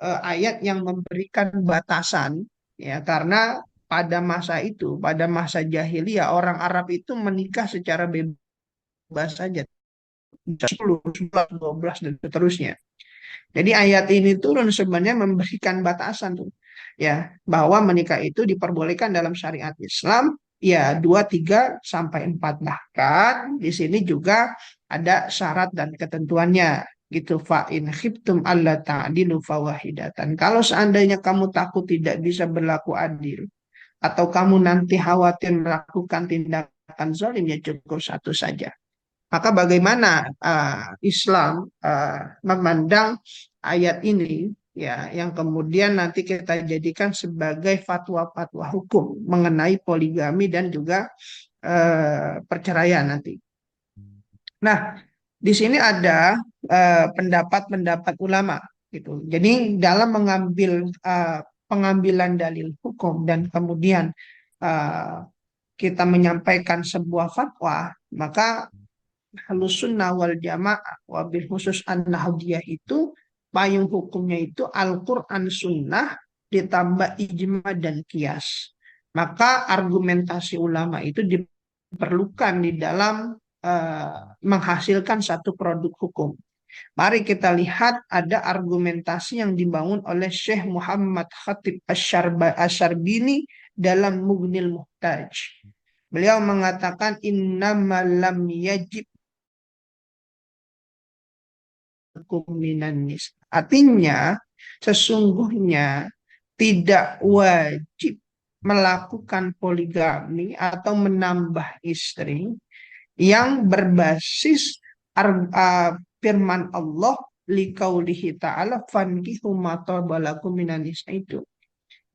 ayat yang memberikan batasan, ya, karena pada masa itu, pada masa jahiliyah, orang Arab itu menikah secara bebas saja, 10, 11, 12 dan seterusnya. Jadi ayat ini turun sebenarnya memberikan batasan tuh, ya, bahwa menikah itu diperbolehkan dalam syariat Islam, ya, 2, 3 sampai 4. Bahkan di sini juga ada syarat dan ketentuannya gitu, fa in khiftum alla ta'dilu fawahidatan. Kalau seandainya kamu takut tidak bisa berlaku adil atau kamu nanti khawatir melakukan tindakan zalim, ya cukup satu saja. Maka bagaimana Islam memandang ayat ini, ya, yang kemudian nanti kita jadikan sebagai fatwa-fatwa hukum mengenai poligami dan juga perceraian nanti. Nah, di sini ada pendapat-pendapat ulama gitu. Jadi dalam mengambil pengambilan dalil hukum dan kemudian eh, kita menyampaikan sebuah fatwa, maka Ahlus Sunnah wal Jamaah wabil khusus An-Nahdiyah itu payung hukumnya itu Al-Quran Sunnah ditambah ijma dan kias. Maka argumentasi ulama itu diperlukan di dalam menghasilkan satu produk hukum. Mari kita lihat ada argumentasi yang dibangun oleh Syekh Muhammad Khatib Asyarbini dalam Mughnil Muhtaj. Beliau mengatakan innamalam yajib minan nis. Artinya, sesungguhnya tidak wajib melakukan poligami atau menambah istri yang berbasis firman Allah liqaulihi ta'ala fankihu ma tabalakum minan nisa itu.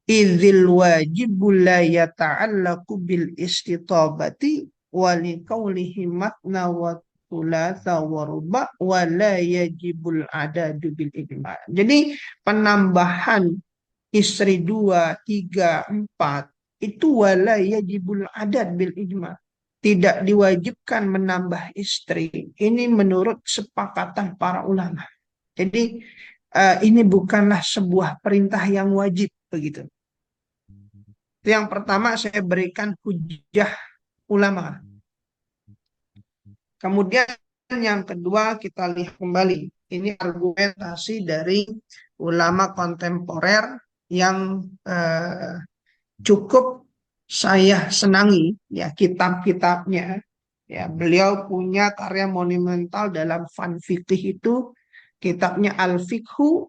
Idzil wajibu la yata'allaqu bil istitabati wa liqaulihi matna wa thulatha wa ruba wa la yajibul adadu bil ijma. Jadi penambahan istri 2, 3, 4 itu wala yajibul adad bil ijma. Tidak diwajibkan menambah istri. Ini menurut sepakatan para ulama. Jadi ini bukanlah sebuah perintah yang wajib begitu. Itu yang pertama saya berikan hujah ulama. Kemudian yang kedua kita lihat kembali. Ini argumentasi dari ulama kontemporer yang cukup saya senangi, ya, kitab-kitabnya. Ya, beliau punya karya monumental dalam fan fikih itu kitabnya Al-Fiqhu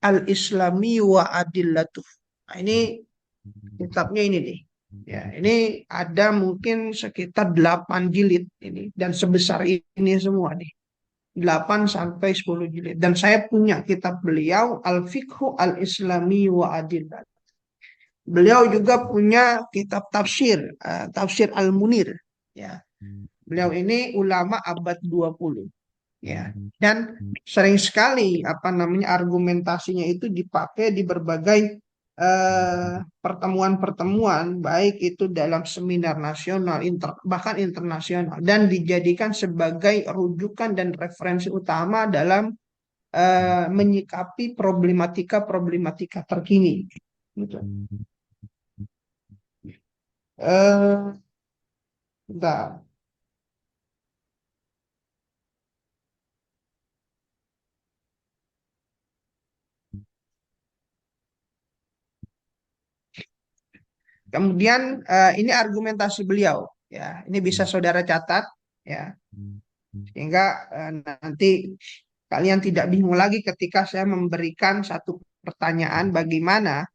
Al-Islami wa Adillatuh. Nah, ini kitabnya ini nih. Ya, ini ada mungkin sekitar 8 jilid ini dan sebesar ini semua nih. 8 sampai 10 jilid. Dan saya punya kitab beliau Al-Fiqhu Al-Islami wa Adillat. Beliau juga punya kitab tafsir, tafsir Al-Munir. Ya. Beliau ini ulama abad 20. Ya. Dan sering sekali argumentasinya itu dipakai di berbagai pertemuan-pertemuan, baik itu dalam seminar nasional, bahkan internasional, dan dijadikan sebagai rujukan dan referensi utama dalam menyikapi problematika-problematika terkini. Gitu. Bentar. Kemudian ini argumentasi beliau, ya, ini bisa saudara catat, ya, sehingga nanti kalian tidak bingung lagi ketika saya memberikan satu pertanyaan bagaimana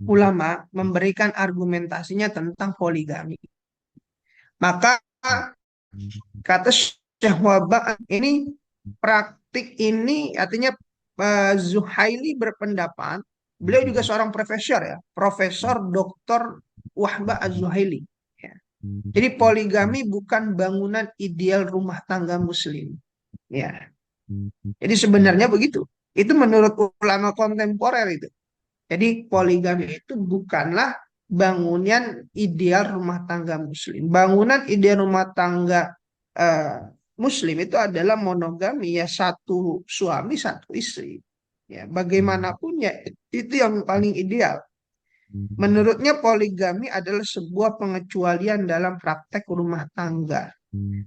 ulama memberikan argumentasinya tentang poligami. Maka kata Syekh Wabah ini praktik ini artinya Zuhaili berpendapat, beliau juga seorang profesor, ya, Profesor Dr. Wahbah Az-Zuhaili. Ya. Jadi poligami bukan bangunan ideal rumah tangga muslim. Ya. Jadi sebenarnya begitu. Itu menurut ulama kontemporer itu. Jadi poligami itu bukanlah bangunan ideal rumah tangga muslim. Bangunan ideal rumah tangga muslim itu adalah monogami, ya, satu suami satu istri. Ya, bagaimanapun ya itu yang paling ideal. Menurutnya poligami adalah sebuah pengecualian dalam praktek rumah tangga.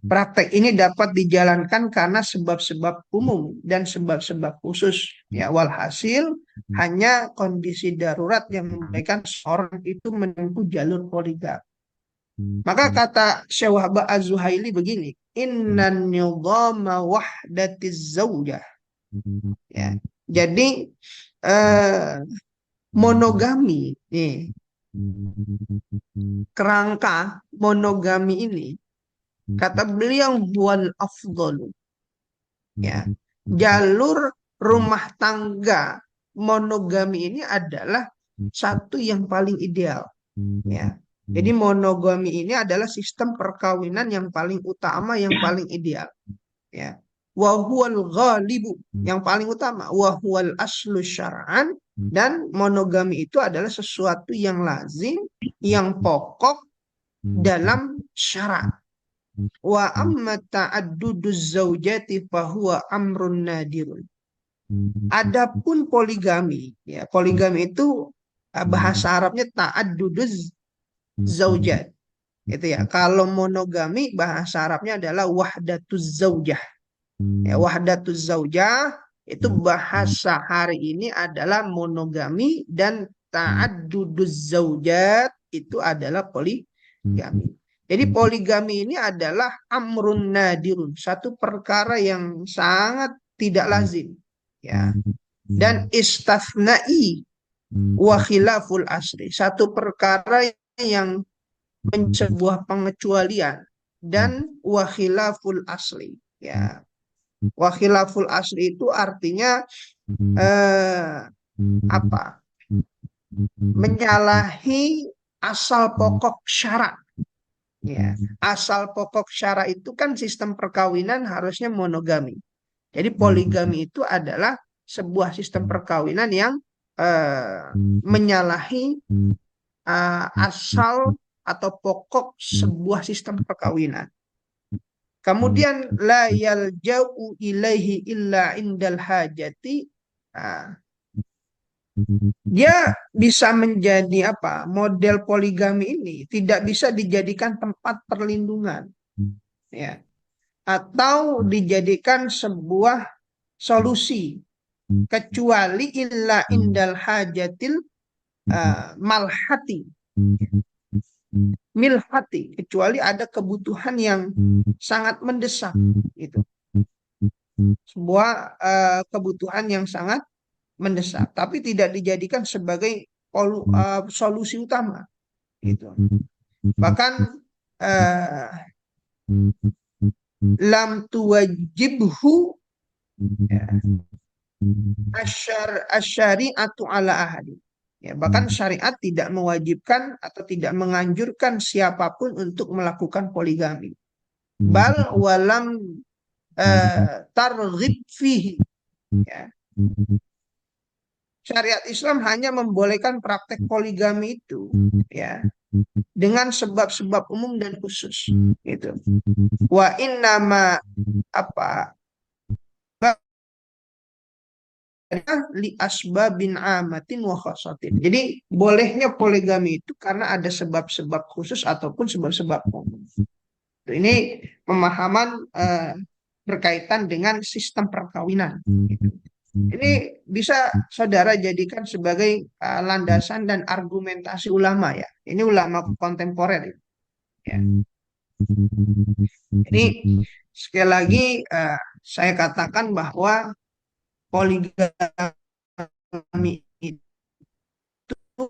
Praktek ini dapat dijalankan karena sebab-sebab umum dan sebab-sebab khusus. Ya, walhasil hanya kondisi darurat yang membolehkan seorang itu menempuh jalur poligami. Maka kata Syekh Wahbah Az-Zuhaili begini, Innan nizama wahdatiz zaujah. Ya. Jadi eh, monogami nih, kerangka monogami ini kata beliau wal afdalu. Ya. Jalur rumah tangga monogami ini adalah satu yang paling ideal. Ya. Jadi monogami ini adalah sistem perkawinan yang paling utama, yang paling ideal. Ya. Wahual ghalibu, yang paling utama. Wahual aslu syar'an, dan monogami itu adalah sesuatu yang lazim, yang pokok dalam syarat. Wa amma ta'adduduz zaujati fahuwa amrun nadirun. Adapun poligami, ya poligami itu bahasa Arabnya ta'adduduz zaujat. Itu ya. Kalau monogami bahasa Arabnya adalah wahdatuz zaujah. Ya, wahdatuz zaujah itu bahasa hari ini adalah monogami, dan ta'adduduz zaujat itu adalah poligami. Jadi poligami ini adalah amrun nadirun, satu perkara yang sangat tidak lazim. Ya. Dan istafnai wa khilaful asri, satu perkara yang sebuah pengecualian, dan wa khilaful asli. Ya. Wa khilaful asli itu artinya eh, apa? Menyalahi asal pokok syarat. Ya. Asal pokok syarat itu kan sistem perkawinan harusnya monogami. Jadi poligami itu adalah sebuah sistem perkawinan yang menyalahi asal atau pokok sebuah sistem perkawinan. Kemudian la yalja'u ilaihi illa indal hajati. Nah, dia bisa menjadi apa? Model poligami ini tidak bisa dijadikan tempat perlindungan, ya, atau dijadikan sebuah solusi, kecuali illa indal hajatil malhati, milhati, kecuali ada kebutuhan yang sangat mendesak, itu sebuah kebutuhan yang sangat mendesak, tapi tidak dijadikan sebagai solusi utama, gitu. Bahkan uh, lam tuwajibhu asyari'atu ala ahadi. Ya, bahkan syariat tidak mewajibkan atau tidak menganjurkan siapapun untuk melakukan poligami. Bal walam targhib fihi. Ya. Syariat Islam hanya membolehkan praktek poligami itu, ya, dengan sebab-sebab umum dan khusus. Gitu. Wa innama apa li asbabin amatin wa khasatin. Jadi bolehnya poligami itu karena ada sebab-sebab khusus ataupun sebab-sebab umum. Ini pemahaman berkaitan dengan sistem perkawinan. Ini bisa saudara jadikan sebagai landasan dan argumentasi ulama, ya. Ini ulama kontemporer, ya. Ini sekali lagi saya katakan bahwa poligami itu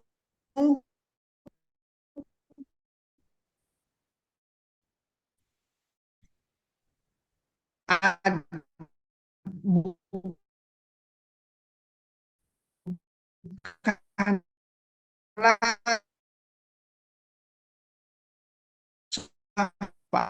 bukanlah apa